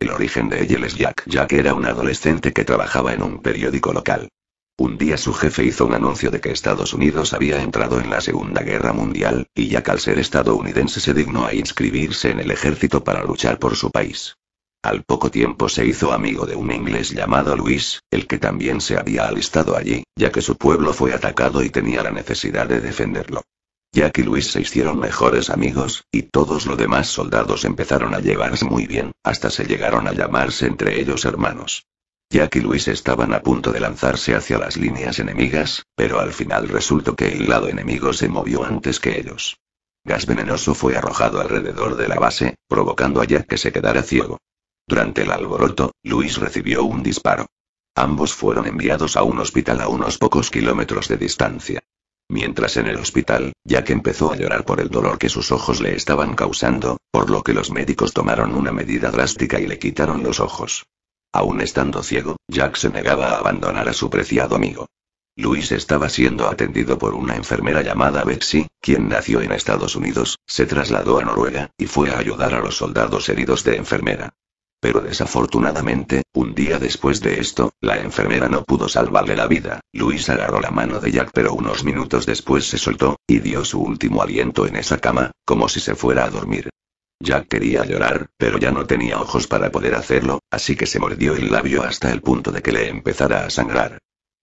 El origen de ella es Jack. Jack era un adolescente que trabajaba en un periódico local. Un día su jefe hizo un anuncio de que Estados Unidos había entrado en la Segunda Guerra Mundial, y Jack al ser estadounidense se dignó a inscribirse en el ejército para luchar por su país. Al poco tiempo se hizo amigo de un inglés llamado Luis, el que también se había alistado allí, ya que su pueblo fue atacado y tenía la necesidad de defenderlo. Jack y Luis se hicieron mejores amigos, y todos los demás soldados empezaron a llevarse muy bien, hasta se llegaron a llamarse entre ellos hermanos. Jack y Luis estaban a punto de lanzarse hacia las líneas enemigas, pero al final resultó que el lado enemigo se movió antes que ellos. Gas venenoso fue arrojado alrededor de la base, provocando a Jack que se quedara ciego. Durante el alboroto, Luis recibió un disparo. Ambos fueron enviados a un hospital a unos pocos kilómetros de distancia. Mientras en el hospital, Jack empezó a llorar por el dolor que sus ojos le estaban causando, por lo que los médicos tomaron una medida drástica y le quitaron los ojos. Aún estando ciego, Jack se negaba a abandonar a su preciado amigo. Luis estaba siendo atendido por una enfermera llamada Betsy, quien nació en Estados Unidos, se trasladó a Noruega, y fue a ayudar a los soldados heridos de enfermera. Pero desafortunadamente, un día después de esto, la enfermera no pudo salvarle la vida. Luis agarró la mano de Jack pero unos minutos después se soltó, y dio su último aliento en esa cama, como si se fuera a dormir. Jack quería llorar, pero ya no tenía ojos para poder hacerlo, así que se mordió el labio hasta el punto de que le empezara a sangrar.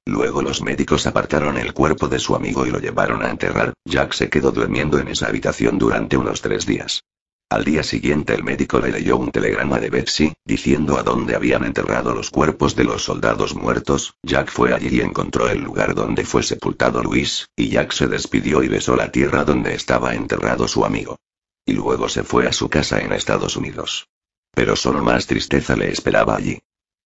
Luego los médicos apartaron el cuerpo de su amigo y lo llevaron a enterrar. Jack se quedó durmiendo en esa habitación durante unos 3 días. Al día siguiente el médico le leyó un telegrama de Betsy, diciendo a dónde habían enterrado los cuerpos de los soldados muertos. Jack fue allí y encontró el lugar donde fue sepultado Luis, y Jack se despidió y besó la tierra donde estaba enterrado su amigo. Y luego se fue a su casa en Estados Unidos. Pero solo más tristeza le esperaba allí.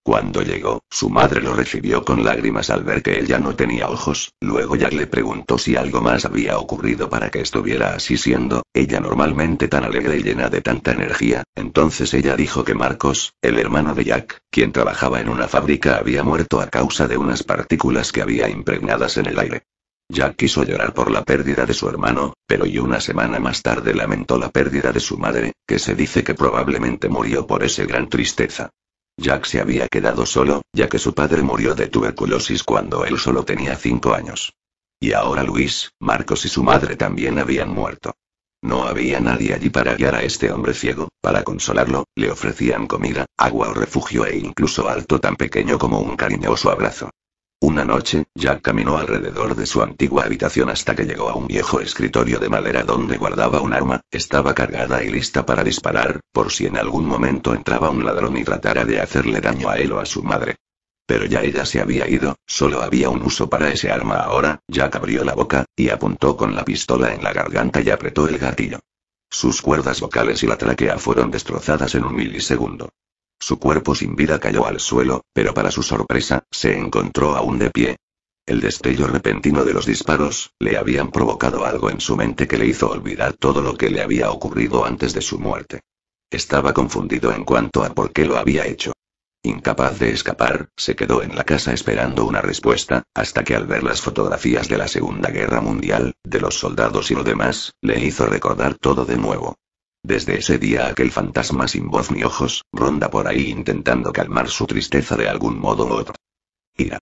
Cuando llegó, su madre lo recibió con lágrimas al ver que él ya no tenía ojos. Luego Jack le preguntó si algo más había ocurrido para que estuviera así siendo ella normalmente tan alegre y llena de tanta energía. Entonces ella dijo que Marcos, el hermano de Jack, quien trabajaba en una fábrica, había muerto a causa de unas partículas que había impregnadas en el aire. Jack quiso llorar por la pérdida de su hermano, pero una semana más tarde lamentó la pérdida de su madre, que se dice que probablemente murió por esa gran tristeza. Jack se había quedado solo, ya que su padre murió de tuberculosis cuando él solo tenía 5 años. Y ahora Luis, Marcos y su madre también habían muerto. No había nadie allí para guiar a este hombre ciego. Para consolarlo, le ofrecían comida, agua o refugio e incluso algo tan pequeño como un cariñoso abrazo. Una noche, Jack caminó alrededor de su antigua habitación hasta que llegó a un viejo escritorio de madera donde guardaba un arma. Estaba cargada y lista para disparar, por si en algún momento entraba un ladrón y tratara de hacerle daño a él o a su madre. Pero ya ella se había ido, solo había un uso para ese arma ahora. Jack abrió la boca, y apuntó con la pistola en la garganta y apretó el gatillo. Sus cuerdas vocales y la tráquea fueron destrozadas en un milisegundo. Su cuerpo sin vida cayó al suelo, pero para su sorpresa, se encontró aún de pie. El destello repentino de los disparos, le habían provocado algo en su mente que le hizo olvidar todo lo que le había ocurrido antes de su muerte. Estaba confundido en cuanto a por qué lo había hecho. Incapaz de escapar, se quedó en la casa esperando una respuesta, hasta que al ver las fotografías de la Segunda Guerra Mundial, de los soldados y lo demás, le hizo recordar todo de nuevo. Desde ese día aquel fantasma sin voz ni ojos, ronda por ahí intentando calmar su tristeza de algún modo u otro. Ira.